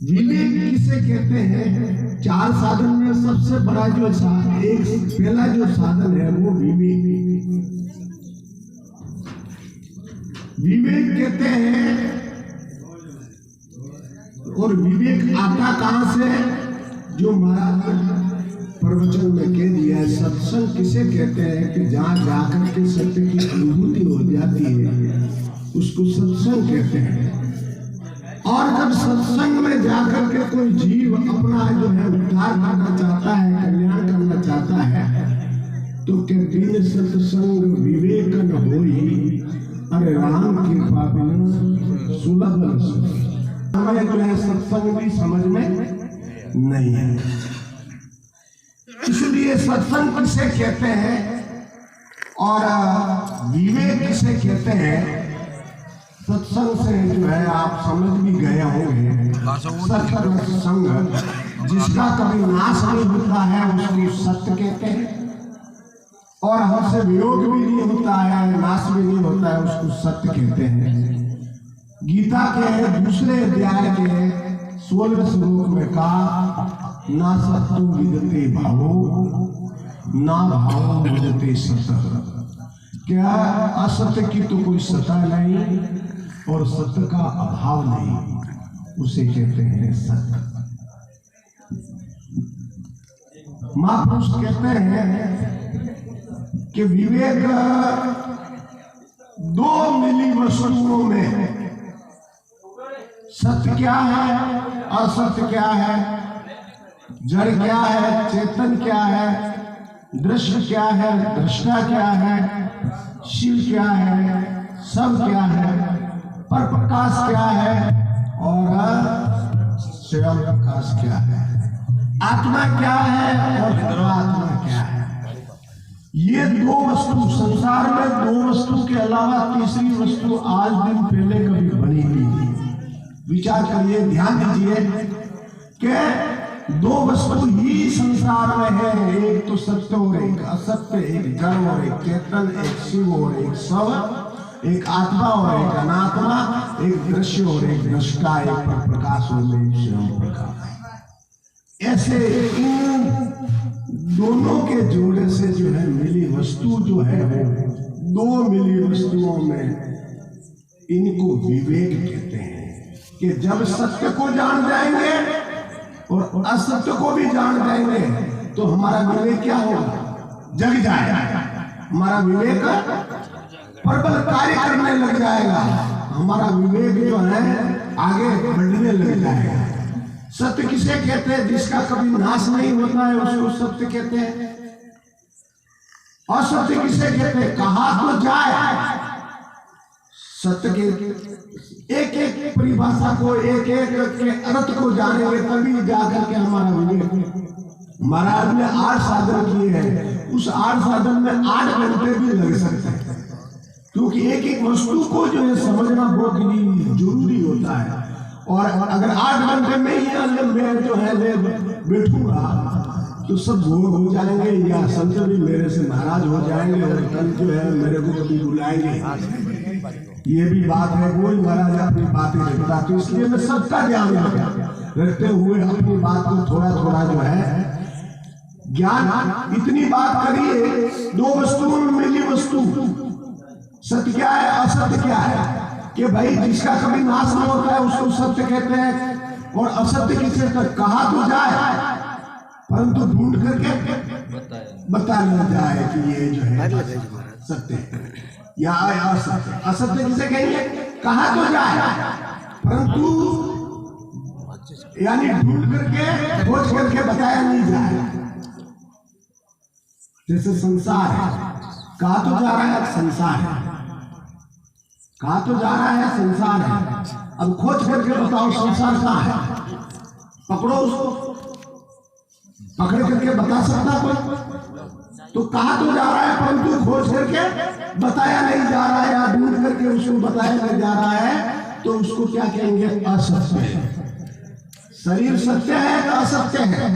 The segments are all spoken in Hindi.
विवेक किसे कहते हैं? चार साधन में सबसे बड़ा जो पहला जो साधन है वो विवेक कहते हैं। और विवेक आता कहां से? जो महाराज प्रवचन में कह दिया है, सत्संग किसे कहते हैं कि जहां जाकर के सत्य की अनुभूति हो जाती है उसको सत्संग कहते हैं। और जब सत्संग में जाकर के कोई जीव अपना जो है उद्धार करना चाहता है, कल्याण करना चाहता है, तो कहते हैं सत्संग विवेक न होई, अरे राम कृपा बिना सुलभ हमें जो है सत्संग भी समझ में नहीं है। इसलिए सत्संग किसे कहते हैं और विवेक किसे कहते हैं? सत्संग से जो है आप समझ भी गए होंगे, सत्संग जिसका कभी नाश नहीं होता है उसको सत्य कहते हैं, और हमसे वियोग भी नहीं होता है, नाश भी नहीं होता है, उसको सत्य कहते हैं। गीता के दूसरे अध्याय के 16वें श्लोक में कहा, ना सत्तु विदते भावो ना भावो विदते सत्य। क्या असत्य की तो कोई सत्ता नहीं और सत्य का अभाव नहीं, उसे कहते हैं सत्य। महापुरुष कहते हैं कि विवेक दो मिली वस्तुओं में, सत्य क्या है, असत्य क्या है, जड़ क्या है, चेतन क्या है, दृश्य क्या है, दृष्टा क्या है, शिव क्या है, सब क्या है, पर प्रकाश क्या है और स्वयं प्रकाश क्या है, आत्मा क्या है और परमात्मा क्या है। ये दो वस्तु संसार में, दो वस्तु के अलावा तीसरी वस्तु आज दिन पहले कभी बनी नहीं। विचार करिए, ध्यान दीजिए कि दो वस्तु ही संसार में है, एक तो सत्य और एक असत्य, एक जड़ और एक चेतन, एक शिव और एक सब, एक आत्मा और एक अनात्मा, एक दृश्य और एक दृष्टा, एक पर प्रकाश और एक स्वयं प्रकाश। ऐसे इन दोनों के जोड़े से जो है मिली वस्तु जो है, दो मिली वस्तुओं में इनको विवेक कहते हैं। कि जब सत्य को जान जाएंगे और असत्य को भी जान जाएंगे तो हमारा विवेक क्या होगा? जग जाएगा। हमारा विवेक प्रबल कार्य करने लग जाएगा, हमारा विवेक जो है आगे बढ़ने लग जाएगा। सत्य किसे कहते हैं? जिसका कभी नाश नहीं होता है उसको सत्य कहते हैं। असत्य किसे कहते हैं? कहा तो जाए। सत्य के एक एक परिभाषा को, एक एक के अर्थ को जानेंगे तभी जाकर के हमारा विवेक। महाराज ने 8 साधन किए हैं, उस 8 साधन में 8 घंटे भी लग सकते हैं, क्योंकि एक एक वस्तु को जो है समझना बहुत ही जरूरी होता है। और अगर 8 घंटे में ही मैं जो है बैठूंगा तो सब बोर हो जाएंगे, या संत भी मेरे से नाराज हो जाएंगे और कल जो है मेरे को कभी बुलाएंगे। ये भी बात है, कोई महाराज अपनी बातें रखता, तो इसलिए मैं सबका ध्यान रखते हुए अपनी बात को थोड़ा थोड़ा जो है ज्ञान। इतनी बात करिए, दो वस्तुओं में मिली वस्तु सत्य क्या है, असत्य क्या है? कि भाई जिसका कभी नाश न होता है उसको सत्य कहते हैं, और असत्य किसे कहा तो जाए परंतु ढूंढ करके बताया जाए कि ये जो है सत्य है या असत्य। असत्य किसे कहेंगे? कहा तो जाए परंतु यानी ढूंढ करके खोज करके बताया नहीं जाए। जैसे संसार है, कहा तो जा रहा है संसार है, कहा तो जा रहा है संसार है, अब खोज करके बताओ संसार कहाँ है? पकड़ो उसको, पकड़ करके बता सकता कोई? तो कहा तो जा रहा है परंतु खोज करके बताया नहीं जा रहा है, या ढूंढ करके उसको बताया नहीं जा रहा है, तो उसको क्या कहेंगे? असत्य है। शरीर सत्य है या असत्य है?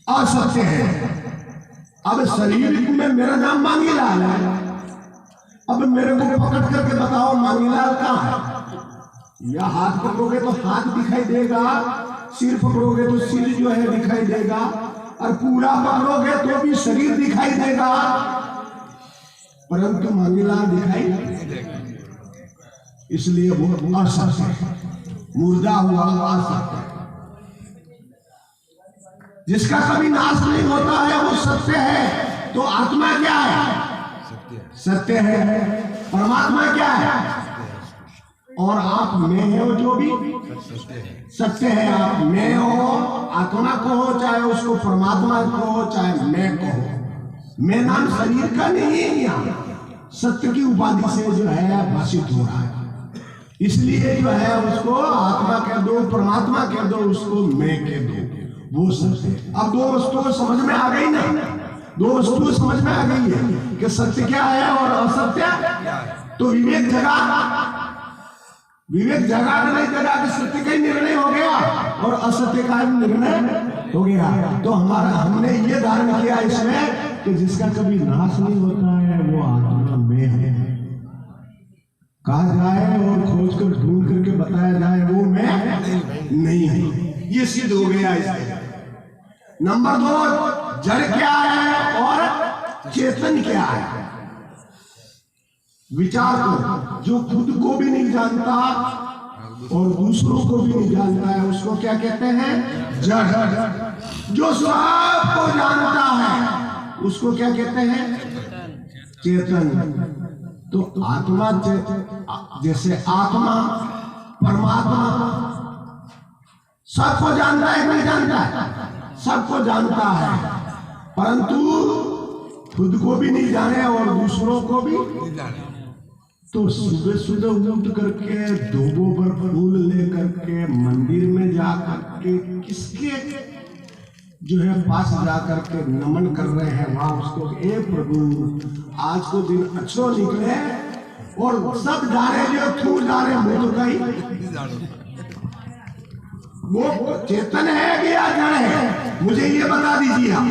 असत्य है। अब शरीर में मेरा नाम मांगीलाल है, अब मेरे को पकड़ करके बताओ मांगीलाल कहाँ है? या हाथ पकड़ोगे तो हाथ दिखाई देगा, सिर पकड़ोगे तो सिर जो है दिखाई देगा, और पूरा पकड़ोगे तो भी शरीर दिखाई देगा, परंतु मंगलाम दिखाई नहीं देगा। इसलिए वो असत्य है, मुर्दा हुआ असत्य है। जिसका कभी नाश नहीं होता है वो सत्य है। तो आत्मा क्या है? सत्य है। परमात्मा क्या है? और आप में हो जो भी सत्य है। आप में हो, आत्मा को हो, चाहे उसको परमात्मा को हो, चाहे मैं को हो। मैं नाम शरीर का नहीं है, यहाँ सत्य की उपाधि से जो है भाषित हो रहा है। इसलिए जो है उसको आत्मा कह दो, परमात्मा कह दो, उसको मैं कह दो, वो सत्य है। अब दो वस्तुएं समझ में आ गई ना? दो वस्तुएं समझ में आ गई है कि सत्य क्या है और असत्य। तो विवेक जगा, विवेक जगा नहीं जगा कि सत्य का ही निर्णय हो गया और असत्य का निर्णय हो गया। तो हमारा हमने ये धारण किया इसमें कि जिसका कभी नाश नहीं होता है वो आत्मा में है। कहा जाए और खोज कर ढूंढ करके बताया जाए वो मैं नहीं है, ये सिद्ध हो गया इसमें। नंबर 2, जड़ क्या है और चेतन क्या है? विचार करो। जो खुद को भी नहीं जानता और दूसरों को भी नहीं जानता है उसको क्या कहते हैं? जड़। जो सबको जानता है उसको क्या कहते हैं? चेतन। तो आत्मा जैसे आत्मा परमात्मा सबको जानता है, नहीं जानता है? सबको जानता है, परंतु खुद को भी नहीं जाने और दूसरों को भी नहीं जाने। तो सुबह सुबह उठ करके 2 गोबर फूल लेकर के मंदिर में जा करके किसके जो है पास जा करके नमन कर रहे हैं वहां उसको, ए प्रभु आज को दिन अच्छो निकले और सब जा रहे जो थूक जा रहे हैं तो कहीं वो चेतन है कि या जड़ है? मुझे ये बता दीजिए आप।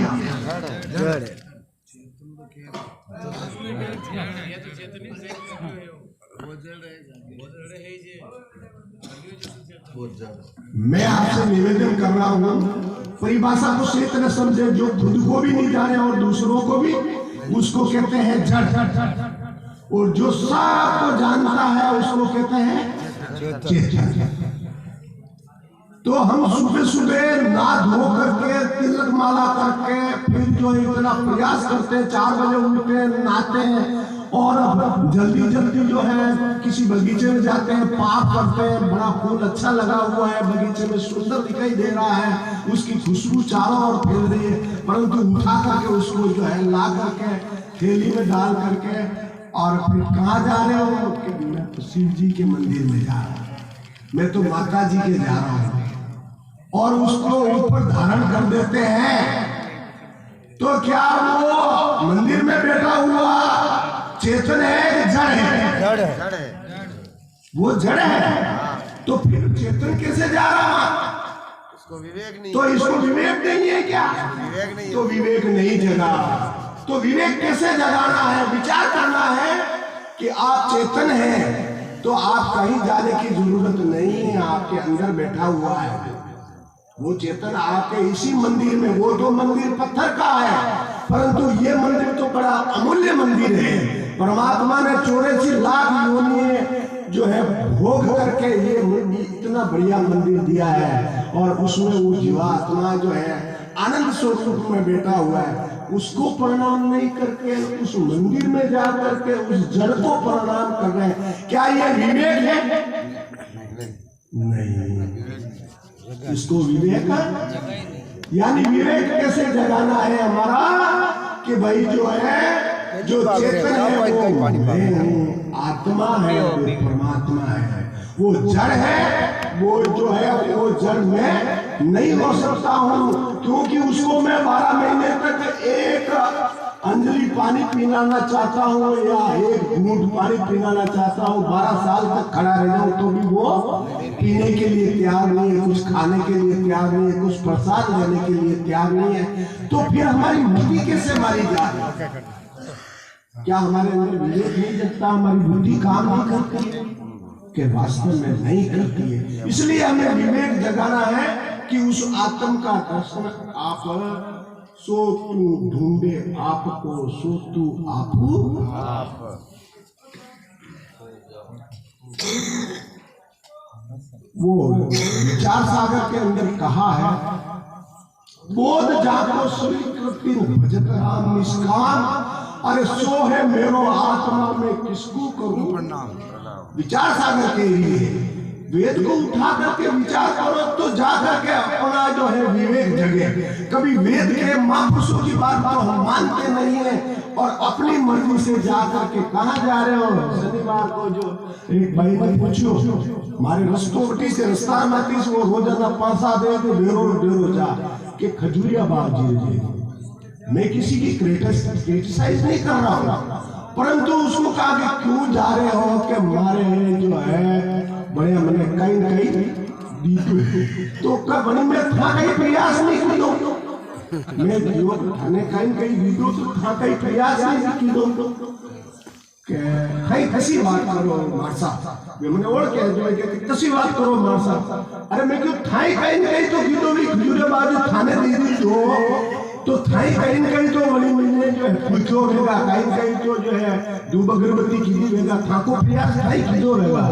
मैं आपसे निवेदन कर रहा हूँ परिभाषा को सही तरह समझे। जो खुद को भी नहीं जाने और दूसरों को भी, उसको कहते हैं जड़। और जो सबको जानता है उसको कहते हैं चेतन। तो हम सुबह सुबह ना धो करके तिलक माला करके फिर जो इतना प्रयास करते हैं, 4 बजे उठते नहाते हैं और जल्दी जल्दी जो है किसी बगीचे में जाते हैं, पाप करते हैं, बड़ा फूल अच्छा लगा हुआ है बगीचे में, सुंदर दिखाई दे रहा है, उसकी खुशबू चारों ओर फैल रही है, परंतु उठा करके उसको जो है ला करके थैली में डाल करके और फिर कहाँ जा रहे हो? कि मैं तो शिव जी के मंदिर में जा रहा हूँ, मैं तो माता जी के जा रहा हूँ, और उसको ऊपर धारण कर देते हैं। तो क्या वो मंदिर में बैठा हुआ चेतन है? जड़ है? जड़ है। वो जड़ है। तो फिर चेतन कैसे जा रहा? इसको विवेक नहीं। तो इसको विवेक नहीं है क्या? विवेक नहीं। तो विवेक नहीं जगा। तो विवेक कैसे जगाना है? विचार करना है कि आप चेतन हैं तो आप कहीं जाने की जरूरत नहीं है, आपके अंदर बैठा हुआ है वो चेतन, आपके इसी मंदिर में। वो तो मंदिर पत्थर का है, परंतु ये मंदिर तो बड़ा अमूल्य मंदिर है। परमात्मा ने 84 लाख योनि जो है भोग करके ये इतना बढ़िया मंदिर दिया है, और उसमें वो जीवात्मा जो है आनंद स्वरूप में बैठा हुआ है, उसको प्रणाम नहीं करके उस मंदिर में जा करके उस जड़ को प्रणाम कर रहे हैं। क्या ये विवेक है? नहीं। इसको विवेक, यानी विवेक कैसे जगाना है हमारा कि भाई जो है जो चेतन है वो मैं आत्मा है, वो परमात्मा है, वो जड़ है, वो जो है वो जड़ में नहीं हो सकता हूँ, क्योंकि उसको मैं 12 महीने तक एक अंजलि पानी पिलाना चाहता हूँ या एक घूंट पानी पिलाना चाहता हूँ, 12 साल तक खड़ा रह जाऊँ तो भी वो पीने के लिए तैयार नहीं है, कुछ खाने के लिए तैयार नहीं है, कुछ प्रसाद लेने के लिए तैयार नहीं है। तो फिर हमारी बुद्धि कैसे मारी जा रही है? क्या हमारे अंदर विवेक नहीं जगता? हमारी बुद्धि काम नहीं करती? कि वास्तव में नहीं करती है। इसलिए हमें विवेक जगाना है कि उस आत्म का दर्शन आप सो तू ढूंढे आपको, सो तू आप। वो विचार सागर के अंदर कहा है, बोध जाको स्वीकृति भजत राम निष्काम, अरे सो है मेरो आत्मा में किसको करूं प्रणाम। विचार सागर के लिए वेद को उठा करके विचार करो तो जा करके अपना जो है विवेक जगे। कभी वेद के महापुरुषों की बात तो हम मानते नहीं है और अपनी मर्जी से जा करके कहाँ जा रहे हो। शनिवार को जो एक भाई ने पूछो हमारे रस्तोवटी से रस्ता माती से वो रोजाना पैसा दे तो डेरो जा के खजूरिया बाग जी। मैं किसी की क्रिटिसाइज नहीं कर रहा हूँ, परंतु उसको कहा कि क्यों जा रहे हो कि हमारे जो है बड़े मैंने कहीं तो कब बनी मैं था कहीं प्रयास नहीं किया मैं जो थाने कहीं वीडियो तो था कहीं प्रयास नहीं किया के कहीं कसी बात करो मारसा मैंने और कह जो है कसी बात करो मारसा। अरे मैं क्यों थाई कहीं तो वीडियो भी खजूरे बाजू थाने दे दी तो थाई कहीं तो बड़ी मिलने जो है पूछो रहेगा कहीं तो जो है धूप अगरबत्ती की रहेगा थाको प्रयास थाई किदो रहेगा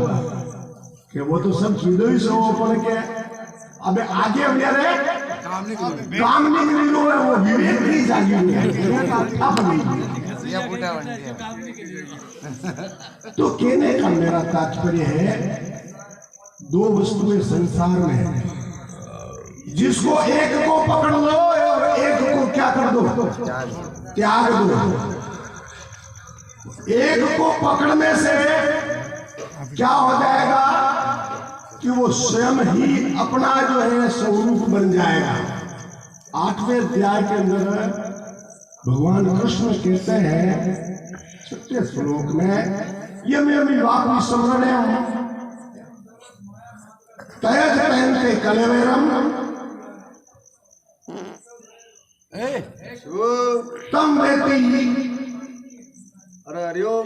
कि वो तो सब चीजों ही सो पड़ के अब आगे अब यार काम नहीं मिली लो है वो विवेक नहीं जागी हुई है। तो कहने का मेरा तात्पर्य है दो वस्तुएं संसार में जिसको एक को पकड़ लो और एक को क्या कर दो त्याग दो। एक को पकड़ने से क्या हो जाएगा कि वो स्वयं ही अपना जो है स्वरूप बन जाएगा। 8वें अध्याय के अंदर भगवान कृष्ण कहते हैं 6वें श्लोक में ये मैं विवाह स्मरण तयज पहनते कलेवरम तम वेती। अरे हरिओम